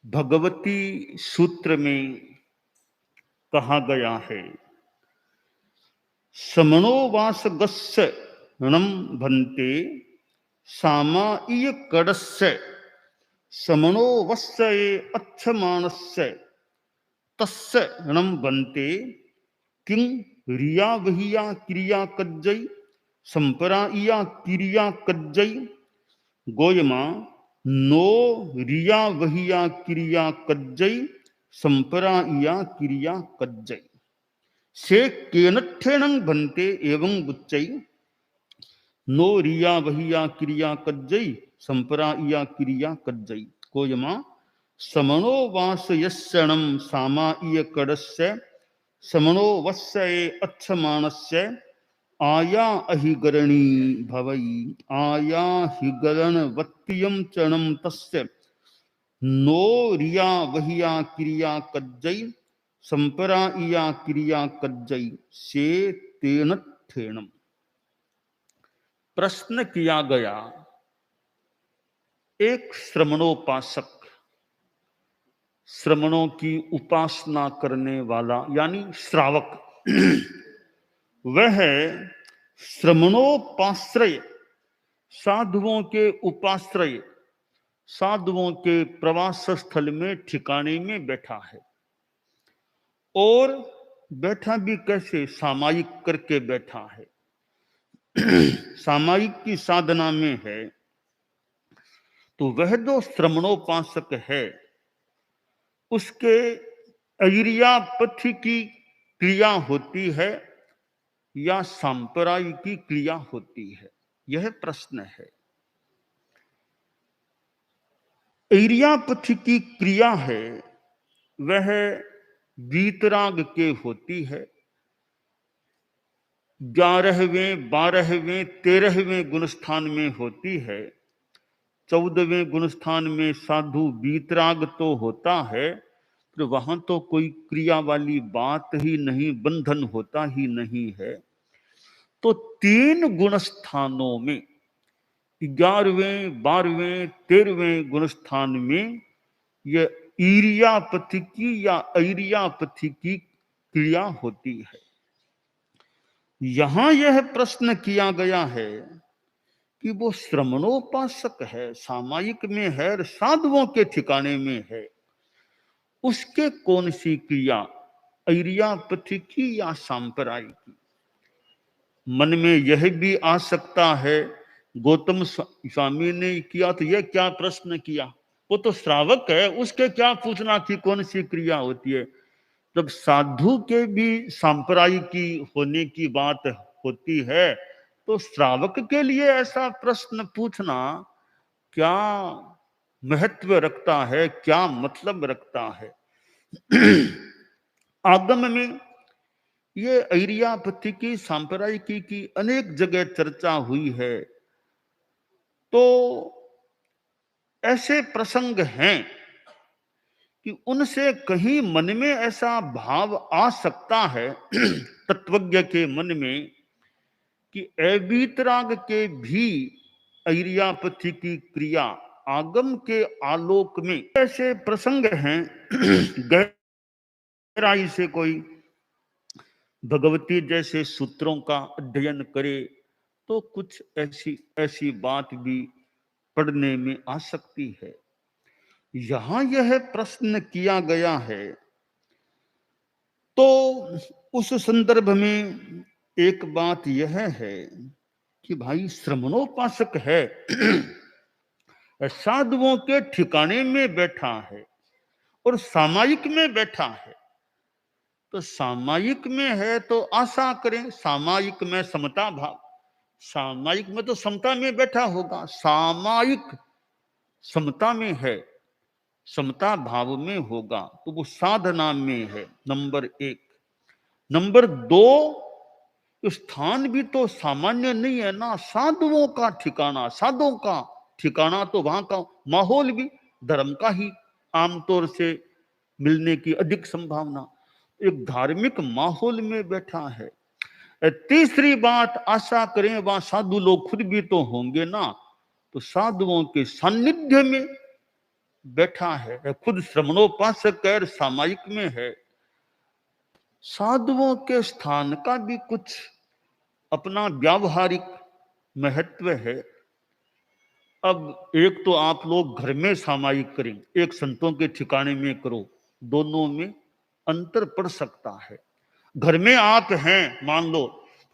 भगवती सूत्र में कहा गया है, समनो वासगस्य णम भन्ते सामाईय कडस्य समनो वस्य अच्छमानस्य तस्य णम भन्ते किं रिया वहिया क्रिया कज्जै संपराइया क्रिया कज्जै गोयमा नो रिया वहिया क्रिया कज्जै संपराइया क्रिया कज्जै से केनठेनं भन्ते एवं बुच्चै नो रिया वहिया क्रिया कज्जै संपराइया क्रिया कज्जै कोयमा समनो वास यस्सणं सामाइय कडस्य समनो वस्य अच्छमानस्य आया अहिगरणी भवई आया हिगरण वत्तियम चरणम तस्य नो रिया वहिया क्रिया कज्जै संपरा इया क्रिया कज्जै से तेन ठेणम। प्रश्न किया गया, एक श्रमणोपासक, श्रमणों की उपासना करने वाला यानी श्रावक, वह श्रमणोपाश्रय साधुओं के उपाश्रय साधुओं के प्रवास स्थल में ठिकाने में बैठा है। और बैठा भी कैसे? सामायिक करके बैठा है। सामायिक की साधना में है। तो वह जो श्रमणोपासक है उसके ऐरियापथि की क्रिया होती है या सांप्रदायिक की क्रिया होती है, यह प्रश्न है। ऐरियापथि की क्रिया है वह वीतराग के होती है। 11वें 12वें 13वें गुणस्थान में होती है। 14वें गुणस्थान में साधु वीतराग तो होता है, तो वहां तो कोई क्रिया वाली बात ही नहीं, बंधन होता ही नहीं है। तो 3 गुणस्थानों में 11वें 12वें 13वें गुणस्थान में यह ईरियापथि की या ऐरियापथि की क्रिया होती है। यहां यह प्रश्न किया गया है कि वो श्रमणोपासक है, सामायिक में है, साधुओं के ठिकाने में है, उसके कौन सी क्रिया, ऐरियापथि की या सांप्रदायिक की? मन में यह भी आ सकता है, गौतम स्वामी ने किया तो यह क्या प्रश्न किया? वो तो श्रावक है, उसके क्या पूछना कि कौन सी क्रिया होती है? जब साधु के भी सांप्रदायिकी होने की बात होती है तो श्रावक के लिए ऐसा प्रश्न पूछना क्या महत्व रखता है, क्या मतलब रखता है? आगम में ये ऐरियापथि की सांप्रदायिकी की अनेक जगह चर्चा हुई है। तो ऐसे प्रसंग हैं कि उनसे कहीं मन में ऐसा भाव आ सकता है तत्वज्ञ के मन में कि अवीतराग के भी ऐरियापथि की क्रिया आगम के आलोक में, ऐसे प्रसंग हैं गहराई से कोई भगवती जैसे सूत्रों का अध्ययन करे तो कुछ ऐसी ऐसी बात भी पढ़ने में आ सकती है। यहां यह प्रश्न किया गया है तो उस संदर्भ में एक बात यह है कि भाई श्रमणोपासक है, साधुओं के ठिकाने में बैठा है और सामायिक में बैठा है। तो सामायिक में है तो आशा करें सामायिक में समता भाव, सामायिक में तो समता में बैठा होगा, सामायिक समता में है, समता भाव में होगा, तो वो साधना में है। नंबर 1। नंबर 2, स्थान भी तो सामान्य नहीं है ना, साधुओं का ठिकाना, साधुओं का ठिकाना तो वहां का माहौल भी धर्म का ही आमतौर से मिलने की अधिक संभावना, एक धार्मिक माहौल में बैठा है। तीसरी बात, आशा करें वहां साधु लोग खुद भी तो होंगे ना, तो साधुओं के सानिध्य में बैठा है, खुद श्रमणोपासक है, सामायिक में है। साधुओं के स्थान का भी कुछ अपना व्यावहारिक महत्व है। अब एक तो आप लोग घर में सामायिक करें, एक संतों के ठिकाने में करो, दोनों में अंतर पड़ सकता है। घर में आप हैं, मान लो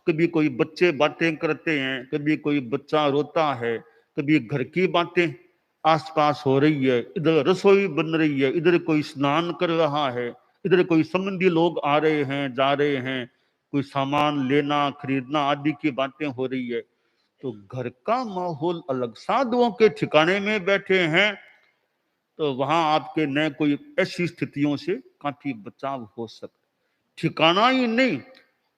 कभी कोई बच्चे बातें करते हैं, कभी कोई बच्चा रोता है, कभी घर की बातें आसपास हो रही है, इधर रसोई बन रही है, इधर कोई स्नान कर रहा है, इधर कोई संबंधी लोग आ रहे हैं जा रहे हैं, कोई सामान लेना खरीदना आदि की बातें हो रही है। तो घर का माहौल अलग। साधुओं के ठिकाने में बैठे हैं तो वहां आपके न कोई ऐसी स्थितियों से काफी बचाव हो सकता। ठिकाना ही नहीं,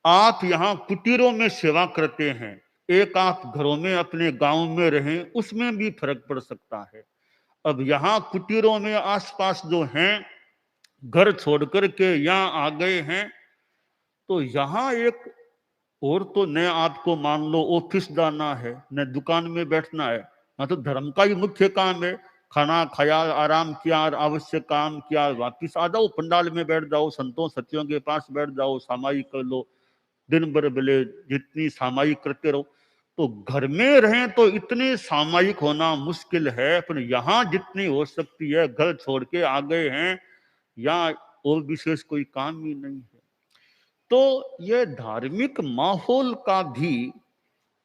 आप यहाँ कुटीरों में सेवा करते हैं, एक आप घरों में अपने गांव में रहें, उसमें भी फर्क पड़ सकता है। अब यहाँ कुटीरों में आसपास जो हैं, घर छोड़ करके यहाँ आ गए हैं, तो यहाँ एक और तो न आपको मान लो ऑफिस जाना है, न दुकान में बैठना है, ना तो धर्म का ही मुख्य काम है। खाना खाया, आराम किया, आवश्यक काम किया, वापिस आ जाओ, पंडाल में बैठ जाओ, संतों सत्यों के पास बैठ जाओ, सामायिक कर लो, दिन भर भले जितनी सामायिक करते रहो। तो घर में रहें तो इतने सामायिक होना मुश्किल है, पर यहाँ जितनी हो सकती है, घर छोड़ के आ गए हैं, या और विशेष कोई काम ही नहीं है। तो यह धार्मिक माहौल का भी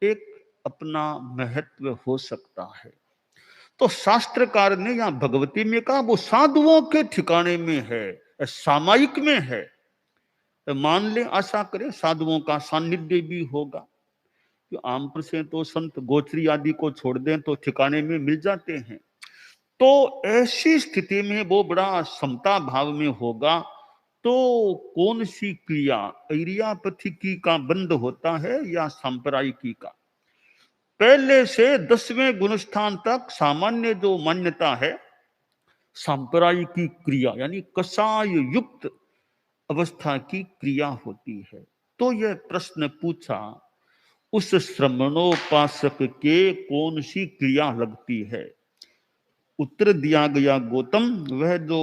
एक अपना महत्व हो सकता है। तो शास्त्रकार ने यहाँ भगवती में कहा वो साधुओं के ठिकाने में है, सामायिक में है। मान ले, आशा करें साधुओं का सानिध्य भी होगा। तो आम पर से तो संत गोचरी आदि को छोड़ दें तो ठिकाने में मिल जाते हैं। तो ऐसी स्थिति में वो बड़ा समता भाव में होगा। तो कौन सी क्रिया इरियापथिकी का बंद होता है या सांप्रदायिकी का? पहले से 10वें गुणस्थान तक सामान्य जो मान्यता है, सांप्रदायिकी क्रिया यानी कषाय युक्त अवस्था की क्रिया होती है। तो यह प्रश्न पूछा, उस श्रमणोपासक के कौन सी क्रिया लगती है? उत्तर दिया गया गौतम, वह जो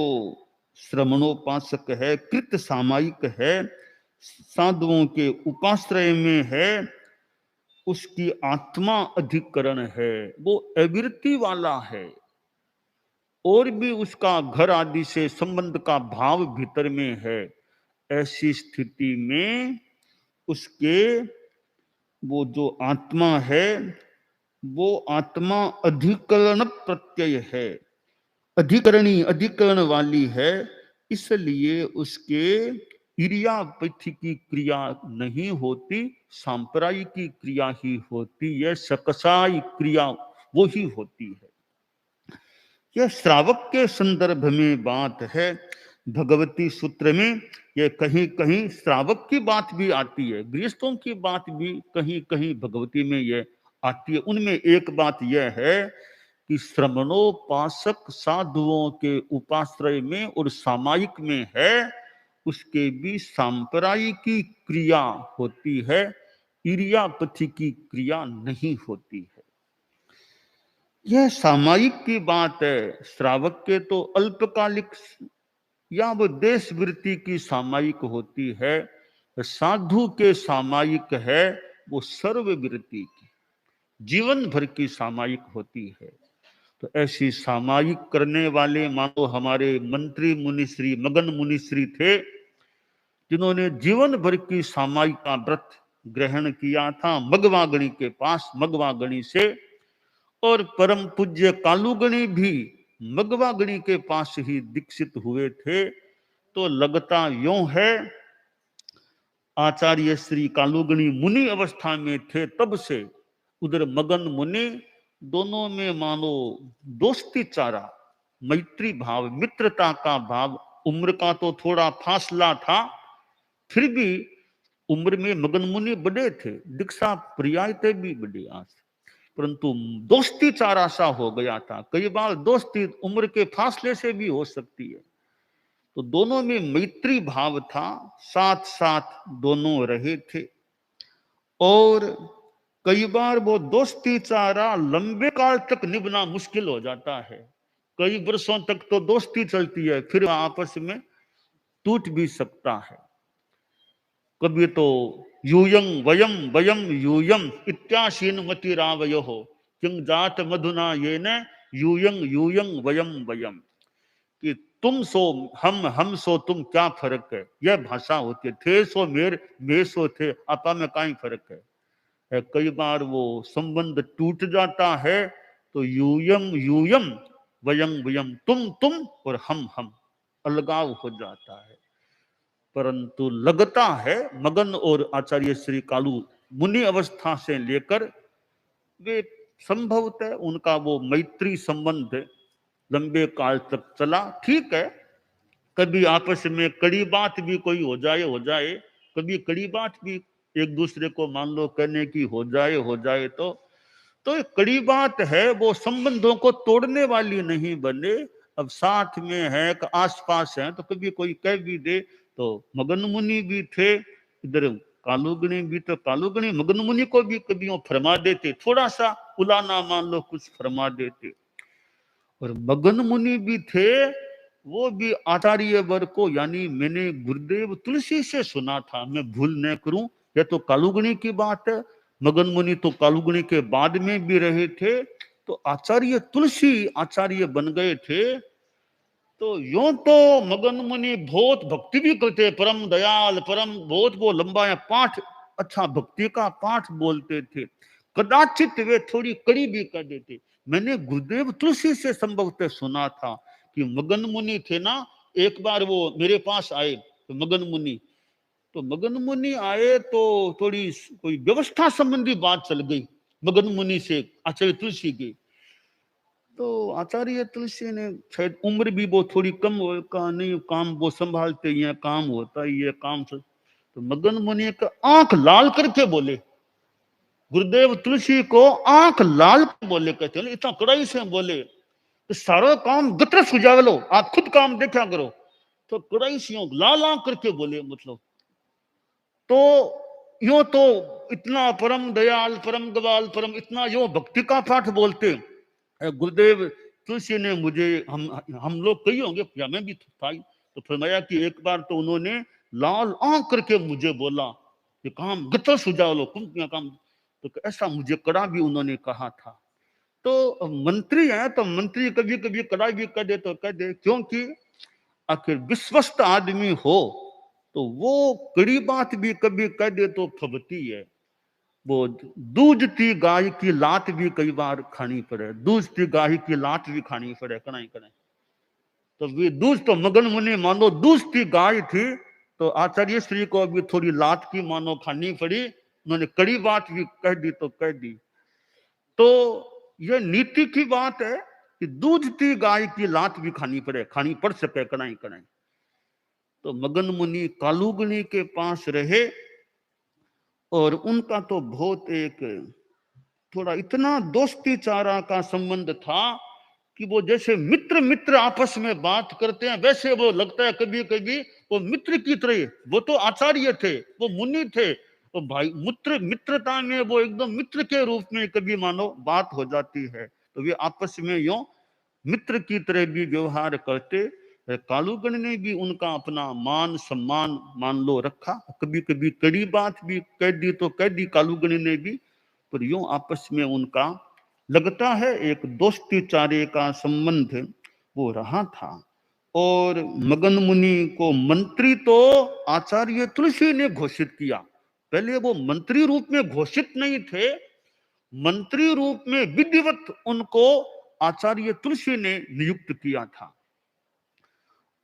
श्रमणोपासक है, कृत सामायिक है, साधुओं के उपाश्रय में है, उसकी आत्मा अधिकरण है, वो अविरति वाला है, और भी उसका घर आदि से संबंध का भाव भीतर में है। ऐसी स्थिति में उसके वो जो आत्मा है, वो आत्मा अधिकरण प्रत्यय है, अधिकरण वाली है। इसलिए उसके इरियापथी की क्रिया नहीं होती, सांप्रदायिकी क्रिया ही होती है, सकसाई क्रिया वो ही होती है। यह श्रावक के संदर्भ में बात है। भगवती सूत्र में यह कहीं कहीं श्रावक की बात भी आती है, गृहस्थों की बात भी कहीं कहीं भगवती में यह आती है। उनमें एक बात यह है कि श्रमणोपासक साधुओं के उपाश्रय में और सामायिक में है, उसके भी सांप्रदायिकी क्रिया होती है, इरियापथी की क्रिया नहीं होती है। यह सामायिक की बात है। श्रावक के तो अल्पकालिक या वो देश वृत्ति की सामायिक होती है, साधु के सामायिक है वो सर्ववृत्ति की, जीवन भर की सामायिक होती है। तो ऐसी सामायिक करने वाले मानो हमारे मंत्री मुनिश्री मगन मुनिश्री थे, जिन्होंने जीवन भर की सामायिक का व्रत ग्रहण किया था मगवागणी के पास, मगवागणी से। और परम पूज्य कालूगणी भी मगवागणी के पास ही दीक्षित हुए थे। तो लगता यूं है, आचार्य श्री कालूगणी मुनि अवस्था में थे तब से उधर मगन मुनि, दोनों में मानो दोस्ती चारा, मैत्री भाव, मित्रता का भाव। उम्र का तो थोड़ा फासला था, फिर भी उम्र में मगन मुनि बड़े थे, दीक्षा प्रियायते भी बड़े आज, परंतु दोस्ती चारा सा हो गया था। कई बार दोस्ती उम्र के फासले से भी हो सकती है। तो दोनों में मैत्री भाव था, साथ साथ दोनों रहे थे। और कई बार वो दोस्ती चारा लंबे काल तक निभना मुश्किल हो जाता है। कई वर्षों तक तो दोस्ती चलती है, फिर आपस में टूट भी सकता है। कभी तो यूयं वयम वयम यूयम इत्याशीन मति रावयो हो किंग जात मधुना ये न यूयं यूयं वयम वयम, कि तुम सो हम सो तुम, क्या फर्क है। यह भाषा होती है। थे सो मेर, मैं सो थे, आपा में कहीं फर्क है। कई बार वो संबंध टूट जाता है तो यूयम यूयम वयम वयम, तुम और हम अलगाव हो जाता है। परंतु लगता है मगन और आचार्य श्री कालू मुनि अवस्था से लेकर वे संभवतः उनका वो मैत्री संबंध लंबे काल तक चला। ठीक है, कभी आपस में कड़ी बात भी कोई हो जाए, कभी कड़ी बात भी एक दूसरे को मान लो कहने की हो जाए तो एक कड़ी बात है, वो संबंधों को तोड़ने वाली नहीं बने। अब साथ में है, आसपास है, तो कभी कोई कह भी दे। तो मगन मुनि भी थे इधर, कालुगणी भी, तो कालुगणी मगन मुनि को भी कभी फरमा देते, थोड़ा सा उलाना मान लो कुछ फरमा देते। और मगन मुनि भी थे, वो भी आचार्य वर को, यानी मैंने गुरुदेव तुलसी से सुना था, मैं भूल न करूं, यह तो कालुगणी की बात है। मगन मुनि तो कालुगणी के बाद में भी रहे थे, तो आचार्य तुलसी आचार्य बन गए थे। तो यूं तो मगन मुनि बहुत भक्ति भी करते, परम दयाल, परम बहुत वो लंबा है पाठ, अच्छा भक्ति का पाठ बोलते थे। कदाचित वे थोड़ी कड़ी भी कर देते। मैंने गुरुदेव तुलसी से संभवतः सुना था कि मगन मुनि थे ना, एक बार वो मेरे पास आए, तो मगन मुनि आए तो थोड़ी कोई व्यवस्था संबंधी बात चल गई मगन मुनि से आचार्य तुलसी की। तो आचार्य तुलसी ने, शायद उम्र भी वो थोड़ी कम हो का नहीं, काम वो संभालते ही है, काम होता ही है, काम से। तो मगन मुनि का आंख लाल करके बोले, गुरुदेव तुलसी को आंख लाल बोले, कहते हैं इतना कड़ाई से बोले तो सारा काम गतरस हो जावे लो, आप खुद काम देखा करो। तो कड़ाई से लाल आंख करके बोले, मतलब तो यो तो इतना परम दयाल, परम गवाल, परम इतना यो भक्ति का पाठ बोलते। गुरुदेव तुलसी ने मुझे, हम लोग कई होंगे या मैं भी था, तो फरमाया कि एक बार तो उन्होंने लाल आंख करके मुझे बोला कि काम गतर सुझाव लो, तुम क्या काम। तो ऐसा मुझे कड़ा भी उन्होंने कहा था। तो मंत्री है तो मंत्री कभी कभी कड़ा भी कर दे तो कह दे, क्योंकि आखिर विश्वस्त आदमी हो तो वो कड़ी बात भी कभी कह दे तो फबती है। वो दूधती गाय की लात भी कई बार खानी पड़े, दूधती गाय की लात भी खानी पड़े, कनाई कनाई। तो वे दूध तो मगन मुनि मानो दूधती गाय थी, तो आचार्य श्री को भी थोड़ी लात की मानो खानी पड़ी, उन्होंने कड़ी बात भी कह दी तो कह दी। तो यह नीति की बात है कि दूधती गाय की लात भी खानी पड़े, खानी पड़ सके, कनाई कनाई। तो मगन मुनि कालुगनी के पास रहे, और उनका तो बहुत एक थोड़ा इतना दोस्ती चारा का संबंध था कि वो जैसे मित्र मित्र आपस में बात करते हैं, वैसे वो लगता है कभी कभी वो मित्र की तरह। वो तो आचार्य थे, वो मुनि थे, तो भाई मित्रता में वो एकदम मित्र के रूप में कभी मानो बात हो जाती है, तो वे आपस में यूं मित्र की तरह भी व्यवहार करते। कालूगण ने भी उनका अपना मान सम्मान मान लो रखा, कभी कभी कड़ी बात भी कह दी तो कह दी कालूगण ने भी, पर यूं आपस में उनका लगता है एक दोस्ती चारे का संबंध वो रहा था। और मगन मुनि को मंत्री तो आचार्य तुलसी ने घोषित किया। पहले वो मंत्री रूप में घोषित नहीं थे, मंत्री रूप में विधिवत उनको आचार्य तुलसी ने नियुक्त किया था।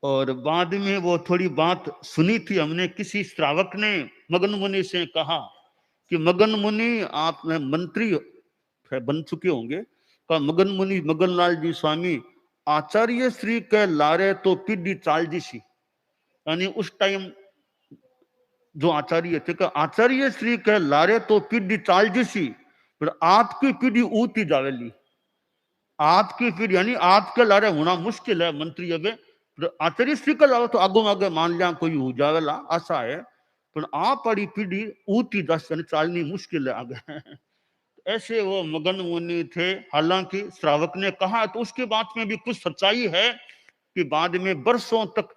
और बाद में वो थोड़ी बात सुनी थी हमने, किसी श्रावक ने मगन मुनि से कहा कि मगन मुनि आप मंत्री बन चुके होंगे, का मगन मुनि मगन लाल जी स्वामी आचार्य श्री के लारे तो पीढ़ी चाल जी सी, यानी उस टाइम जो आचार्य थे, का आचार्य श्री के लारे तो पीढ़ी चाल जी सी, पर आपकी पीढ़ी ऊती जावेली, आपकी पीढ़ी यानी आपके लारे होना मुश्किल है मंत्री। अब आचार्य श्री के लारे तो आगो आगे मान लिया कोई हो जावेला, आशा है, पर आप पड़ी पीढ़ी ऊती दस चालनी मुश्किल है आगे। ऐसे वो मगन मुनि थे। हालांकि श्रावक ने कहा तो उसकी बात में भी कुछ सच्चाई है कि बाद में वर्षों तक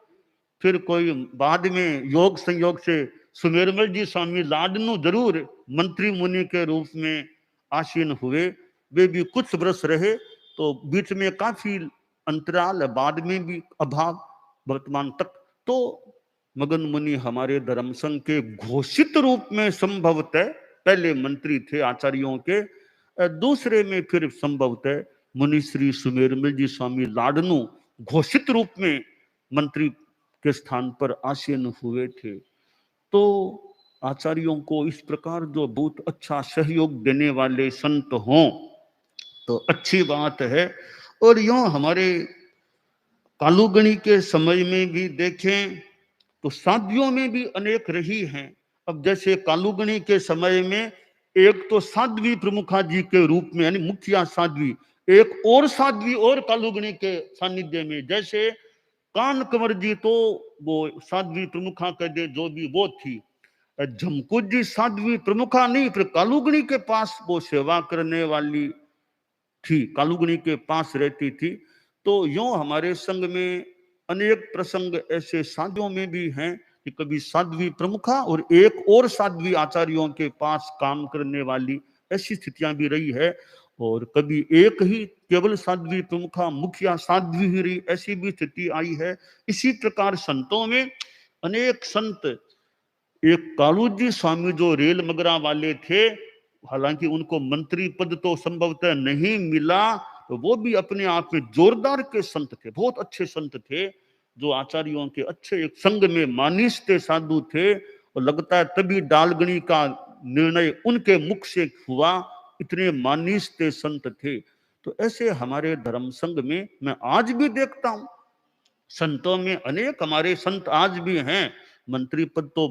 फिर कोई बाद में योग संयोग से सुमेरमल जी स्वामी लाडनू जरूर मंत्री मुनि के रूप में आसीन हुए। वे भी कुछ वर्ष रहे, तो बीच में काफी अंतराल, बाद में भी अभाव वर्तमान तक। तो मगन मुनि हमारे धर्म संघ के घोषित रूप में संभवतः पहले मंत्री थे आचार्यों के, दूसरे में फिर संभवतः मुनि श्री सुमेरमल जी स्वामी लाडनू घोषित रूप में मंत्री के स्थान पर आसीन हुए थे। तो आचार्यों को इस प्रकार जो बहुत अच्छा सहयोग देने वाले संत हों तो अच्छी बात है। और यूं हमारे कालुगणी के समय में भी देखें तो साध्वियों में भी अनेक रही हैं। अब जैसे कालुगणी के समय में एक तो साध्वी प्रमुखा जी के रूप में यानी मुखिया साध्वी, एक और साध्वी और कालुगणी के सानिध्य में, जैसे कान कंवर जी तो वो साध्वी प्रमुखा कह दे जो भी वो थी, झमकुट जी साध्वी प्रमुखा नहीं, फिर कालुगणी के पास वो सेवा करने वाली थी, कालुगणी के पास रहती थी। तो यूं हमारे संघ में अनेक प्रसंग ऐसे साधुओं में भी हैं कि कभी साध्वी प्रमुखा और एक और साध्वी आचार्यों के पास काम करने वाली ऐसी स्थितियां भी रही है, और कभी एक ही केवल साध्वी प्रमुखा मुखिया साध्वी ही रही, ऐसी भी स्थिति आई है। इसी प्रकार संतों में अनेक संत, एक कालू जी स्वामी जो रेल मगरा वाले थे, हालांकि उनको मंत्री पद तो संभवतः नहीं मिला, तो वो भी अपने आप में जोरदार के संत थे, बहुत अच्छे संत थे, जो आचार्यों के अच्छे एक संग में मानिस्ते साधु थे। और लगता है तभी डालगणी का निर्णय उनके मुख से हुआ, इतने मानिस्ते संत थे। तो ऐसे हमारे धर्म संघ में मैं आज भी देखता हूं, संतों में अनेक हमारे संत आज भी हैं। मंत्री पद तो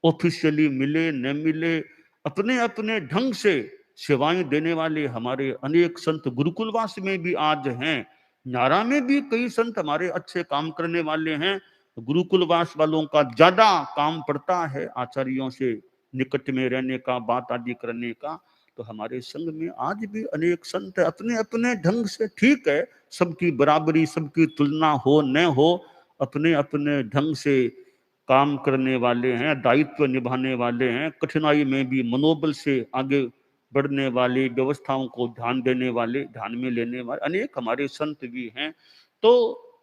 ऑफिशियली मिले न मिले, अपने अपने ढंग से सेवाएं देने वाले हमारे अनेक संत गुरुकुलवास में भी आज हैं। नारा में भी कई संत हमारे अच्छे काम करने वाले हैं। गुरुकुलवास वालों का ज्यादा काम पड़ता है आचार्यों से निकट में रहने का, बात आदि करने का। तो हमारे संघ में आज भी अनेक संत अपने अपने ढंग से, ठीक है सबकी बराबरी सबकी तुलना हो न हो, अपने अपने ढंग से काम करने वाले हैं, दायित्व निभाने वाले हैं, कठिनाई में भी मनोबल से आगे बढ़ने वाले, व्यवस्थाओं को ध्यान देने वाले, ध्यान में लेने वाले अनेक हमारे संत भी हैं। तो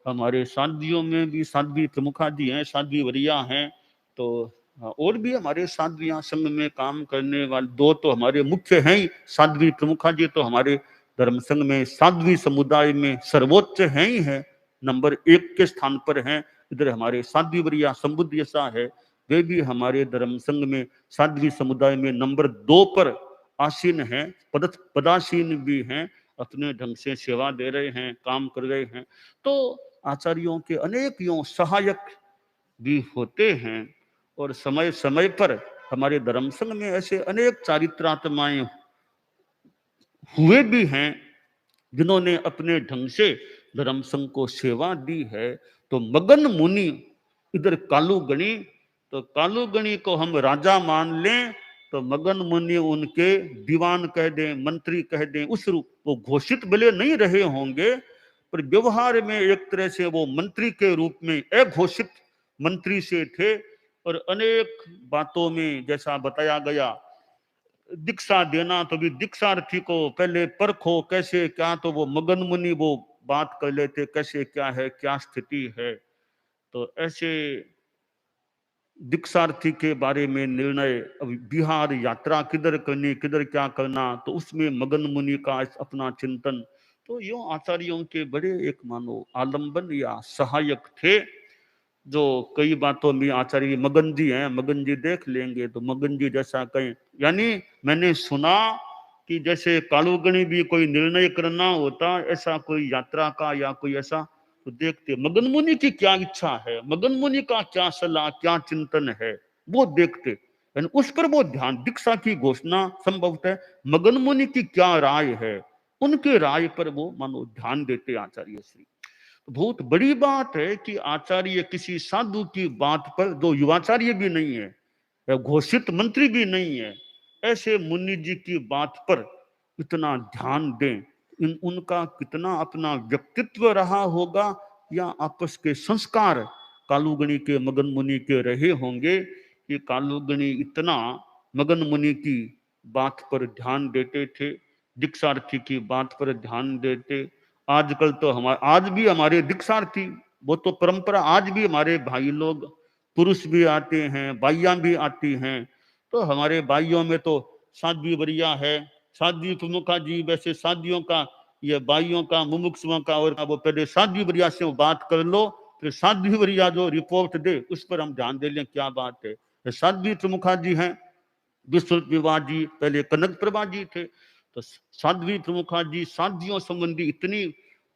हमारे साध्वियों में भी साध्वी प्रमुखा जी हैं, साध्वी वरिया हैं, तो और भी हमारे साध्वियां संघ में काम करने वाले दो तो हमारे मुख्य हैं ही। साध्वी प्रमुखा जी तो हमारे धर्म संघ में साध्वी समुदाय में सर्वोच्च हैं ही हैं, नंबर 1 के स्थान पर हैं। इधर हमारे साध्वी वरिया संबुद्ध यसा है, वे भी हमारे धर्म संघ में साध्वी समुदाय में नंबर 2 पर आसीन हैं, पदासीन भी हैं, अपने ढंग से सेवा दे रहे हैं, काम कर रहे हैं। तो आचार्यों के अनेक यों सहायक भी होते हैं, और समय समय पर हमारे धर्म संघ में ऐसे अनेक चारित्रात्माएं हुए भी हैं जिन्होंने अपने ढंग से धर्म संघ को सेवा दी है। तो मगन मुनि इधर कालुगणी, तो कालुगणी को हम राजा मान लें तो मगन मुनि उनके दीवान कह दें, मंत्री कह दें, उस रूप वो घोषित भले नहीं रहे होंगे पर व्यवहार में एक तरह से वो मंत्री के रूप में अघोषित मंत्री से थे। और अनेक बातों में जैसा बताया गया, दीक्षा देना तो भी दीक्षार्थी को पहले परखो कैसे क्या, तो वो मगन मुनि वो बात कर लेते कैसे क्या है, क्या स्थिति है। तो ऐसे दीक्षार्थी के बारे में निर्णय, अब बिहार यात्रा किधर करनी, किधर क्या करना, तो उसमें मगन मुनि का अपना चिंतन। तो यूं आचार्यों के बड़े एक मानो आलंबन या सहायक थे, जो कई बातों में आचार्य मगन जी हैं, मगन जी देख लेंगे तो मगन जी जैसा कहें। यानी मैंने सुना कि जैसे कालुगणी भी कोई निर्णय करना होता, ऐसा कोई यात्रा का या कोई ऐसा, तो देखते मगन मुनि की क्या इच्छा है, मगन मुनि का क्या सलाह क्या चिंतन है, वो देखते, यानी उस पर वो ध्यान। दीक्षा की घोषणा संभवतः मगन मुनि की क्या राय है, उनके राय पर वो मानो ध्यान देते आचार्य श्री। बहुत बड़ी बात है कि आचार्य किसी साधु की बात पर, जो युवाचार्य भी नहीं है या घोषित मंत्री भी नहीं है, ऐसे मुनि जी की बात पर इतना ध्यान दें, उनका कितना अपना व्यक्तित्व रहा होगा, या आपस के संस्कार कालुगणी के मगन मुनि के रहे होंगे कि कालुगणी इतना मगन मुनि की बात पर ध्यान देते थे, दीक्षार्थी की बात पर ध्यान देते। आजकल तो हमारे, आज भी हमारे दीक्षार्थी, वो तो परंपरा, आज भी हमारे भाई लोग, पुरुष भी आते हैं, बाइयां भी आती हैं। तो हमारे भाइयों में तो साध्वी वरिया है, साध्वी प्रमुखा जी, वैसे साध्वियों का, ये भाइयों का, मुमुक्षुओं का, और वो पहले साध्वी वरिया से बात कर लो, फिर साध्वी वरिया जो रिपोर्ट दे उस पर हम ध्यान दे लें क्या बात है। साध्वी प्रमुखा जी हैं, विश्व विवाह जी, पहले कनक प्रभा जी थे। तो साध्वी प्रमुखा जी साध्वियों संबंधी इतनी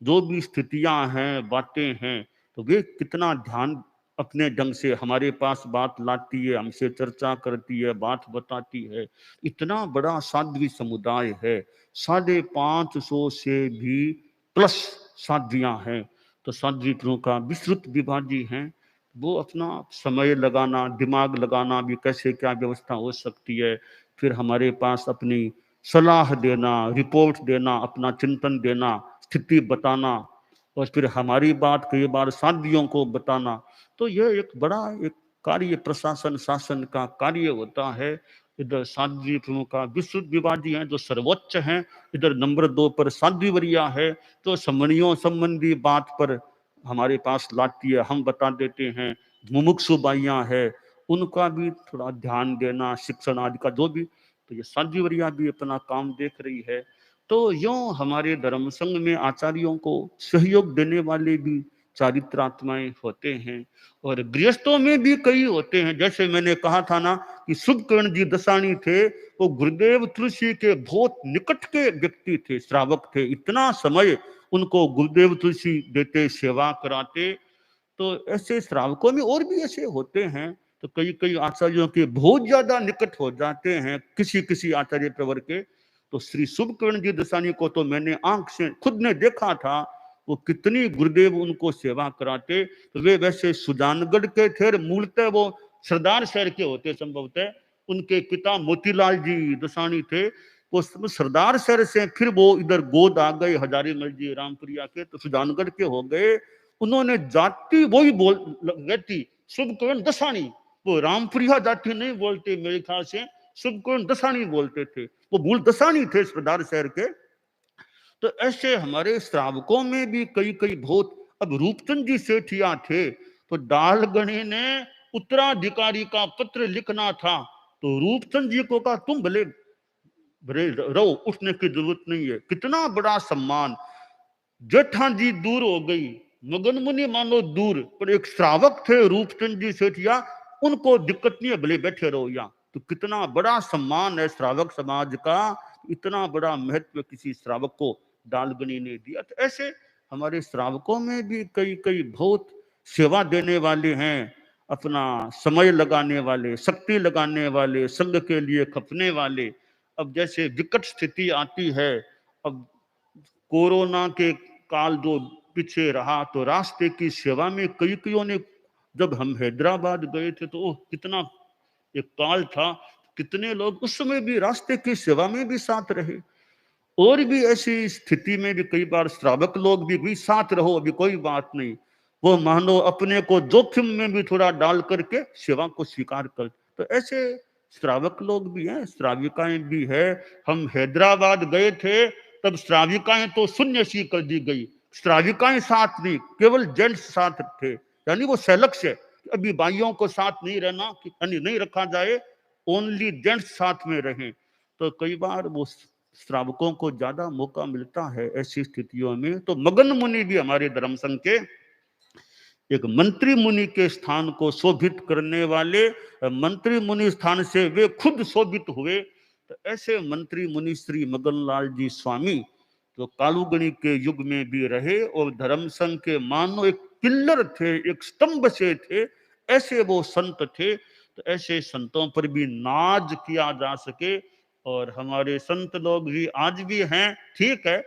जो भी स्थितियां हैं, बातें हैं, तो वे कितना ध्यान अपने ढंग से हमारे पास बात लाती है, हमसे चर्चा करती है, बात बताती है। इतना बड़ा साध्वी समुदाय है, 550 से भी प्लस साध्वियां हैं। तो साध्वी प्रमुखा विस्तृत विभा जी हैं, वो अपना समय लगाना, दिमाग लगाना भी कैसे क्या व्यवस्था हो सकती है, फिर हमारे पास अपनी सलाह देना, रिपोर्ट देना, अपना चिंतन देना, स्थिति बताना, और फिर हमारी बात कई बार साथियों को बताना। तो यह एक बड़ा एक कार्य, प्रशासन शासन का कार्य होता है। इधर साध्वी प्रमुखा विश्व विभाजी हैं जो सर्वोच्च हैं, इधर नंबर 2 पर साध्वी वरिया है, तो समणियों संबंधी बात पर हमारे पास लाती है, हम बता देते हैं। मुमुक्षु बाइयां है, उनका भी थोड़ा ध्यान देना, शिक्षण आदि का जो भी, तो ये साध्वी वरिया भी अपना काम देख रही है। तो यूं हमारे धर्म संघ में आचार्यों को सहयोग देने वाले भी चारित्रात्माएं होते हैं, और गृहस्थों में भी कई होते हैं। जैसे मैंने कहा था ना कि शुभकर्ण जी दसानी थे, वो गुरुदेव तुलसी के बहुत निकट के व्यक्ति थे, श्रावक थे, इतना समय उनको गुरुदेव तुलसी देते, सेवा कराते। तो ऐसे श्रावकों में और भी ऐसे होते हैं। तो कई कई आचार्यों के बहुत ज्यादा निकट हो जाते हैं किसी किसी आचार्य प्रवर के। तो श्री शुभकर्ण जी दसानी को तो मैंने आंख से खुद ने देखा था, वो कितनी गुरुदेव उनको सेवा कराते। तो वे वैसे सुजानगढ़ के थे, मूलतः वो सरदार शहर के होते संभवतः। उनके पिता मोतीलाल जी दसानी थे, वो सरदार शहर से फिर वो इधर गोद आ गए, हजारीमल जी रामपुरिया के, तो सुजानगढ़ के हो गए। उन्होंने जाति वही बोल रहती, शुभकर्ण दसानी, वो रामपुरिया जाति नहीं बोलते मेरे ख्याल से, शुभकर्ण दसानी बोलते थे, वो मूल दसानी थे सरदार शहर के। तो ऐसे हमारे श्रावकों में भी कई कई बहुत। अब रूपचंद जी सेठिया थे, तो दालगणी ने उत्तराधिकारी का पत्र लिखना था, तो रूपचंद जी को कहा तुम भले रहो, उठने की जरूरत नहीं है। कितना बड़ा सम्मान। जेठा जी दूर हो गई, मगन मुनि मानो दूर, पर एक श्रावक थे रूपचंद जी सेठिया, उनको दिक्कत नहीं है, भले बैठे रहो यहाँ। तो कितना बड़ा सम्मान है श्रावक समाज का, इतना बड़ा महत्व किसी श्रावक को दालगनी ने दिया। तो ऐसे हमारे श्रावकों में भी कई कई बहुत सेवा देने वाले हैं, अपना समय लगाने वाले, शक्ति लगाने वाले, संघ के लिए खपने वाले। अब जैसे विकट स्थिति आती है, अब कोरोना के काल जो पीछे रहा, तो रास्ते की सेवा में कई कईयों ने, जब हम हैदराबाद गए थे तो कितना एक काल था, कितने लोग उस समय भी रास्ते की सेवा में भी साथ रहे। और भी ऐसी स्थिति में भी कई बार श्रावक लोग भी साथ रहो, अभी कोई बात नहीं, वो मानो अपने को जोखिम में भी थोड़ा डाल करके सेवा को स्वीकार कर। तो ऐसे श्रावक लोग भी हैं, श्राविकाएं भी है। हम हैदराबाद गए थे, तब श्राविकाएं तो शून्य सी कर दी गई, श्राविकाएं साथ नहीं, केवल जेंट्स साथ थे, यानी वो सेलक्स है, अभी भाइयों को साथ नहीं रहना, यानी नहीं रखा जाए, ओनली जेंट्स साथ में रहें। तो कई बार वो श्रावकों को ज्यादा मौका मिलता है ऐसी स्थितियों में। तो मगन मुनि भी हमारे धर्म संघ के एक मंत्री मुनि के स्थान को शोभित करने वाले, मंत्री मुनि स्थान से वे खुद शोभित हुए। तो ऐसे मंत्री मुनि श्री मगनलाल जी स्वामी जो कालुगणी के युग में भी रहे और धर्म संघ के मानो एक पिल्लर थे, एक स्तंभ से थे, ऐसे वो संत थे। तो ऐसे संतों पर भी नाज किया जा सके। और हमारे संत लोग भी आज भी हैं, ठीक है,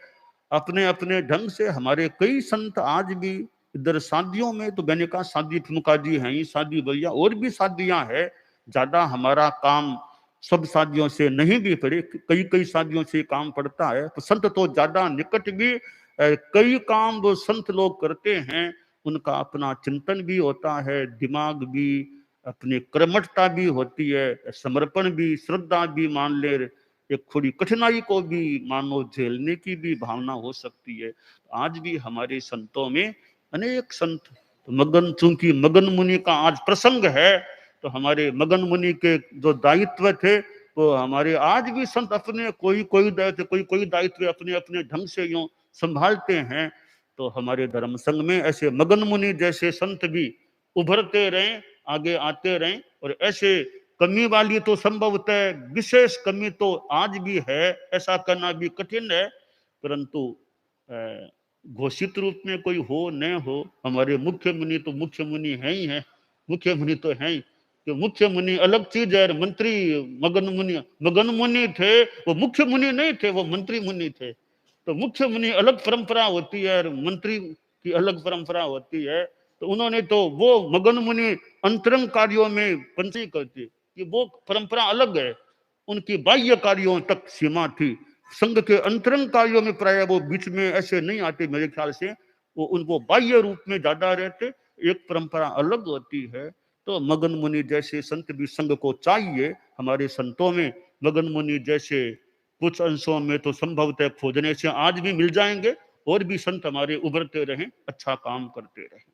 अपने अपने ढंग से। हमारे कई संत आज भी इधर शादियों में, तो मैंने कहा शादी प्रमुखा जी हैं, शादी भैया, और भी शादियां हैं। ज्यादा हमारा काम सब साथियों से नहीं भी पड़े, कई कई साथियों से काम पड़ता है, तो संत तो ज्यादा निकट भी कई काम वो संत लोग करते हैं, उनका अपना चिंतन भी होता है, दिमाग भी, अपनी कर्मठता भी होती है, समर्पण भी, श्रद्धा भी मान ले, एक थोड़ी कठिनाई को भी मानो झेलने की भी भावना हो सकती है। आज भी हमारे संतों में अनेक संत, तो मगन, चूंकि मगन मुनि का आज प्रसंग है, तो हमारे मगन मुनि के जो दायित्व थे, तो हमारे आज भी संत अपने कोई कोई दायित्व, कोई कोई दायित्व अपने अपने ढंग से यूं संभालते हैं। तो हमारे धर्म संघ में ऐसे मगन मुनि जैसे संत भी उभरते रहें, आगे आते रहें, और ऐसे कमी वाली तो संभवतः विशेष कमी तो आज भी है, ऐसा करना भी कठिन है, परंतु घोषित रूप में कोई हो न हो, हमारे मुख्य मुनि तो मुख्य मुनि है ही है, मुख्य मुनि तो है ही। कि मुख्य मुनि अलग चीज है, मंत्री मगन मुनि थे, वो मुख्य मुनि नहीं थे, वो मंत्री मुनि थे। तो मुख्य मुनि अलग परंपरा होती है और मंत्री की अलग परंपरा होती है। तो उन्होंने तो वो मगन मुनि अंतरंग कार्यों में पंची करती, कि वो परंपरा अलग है, उनकी बाह्य कार्यों तक सीमा थी, संघ के अंतरंग कार्यों में प्राय वो बीच में ऐसे नहीं आते मेरे ख्याल से, वो उनको बाह्य रूप में ज्यादा रहते, एक परंपरा अलग होती है। तो मगन मुनि जैसे संत भी संघ को चाहिए, हमारे संतों में मगन मुनि जैसे कुछ अंशों में तो संभवतः खोजने से आज भी मिल जाएंगे, और भी संत हमारे उभरते रहें, अच्छा काम करते रहें।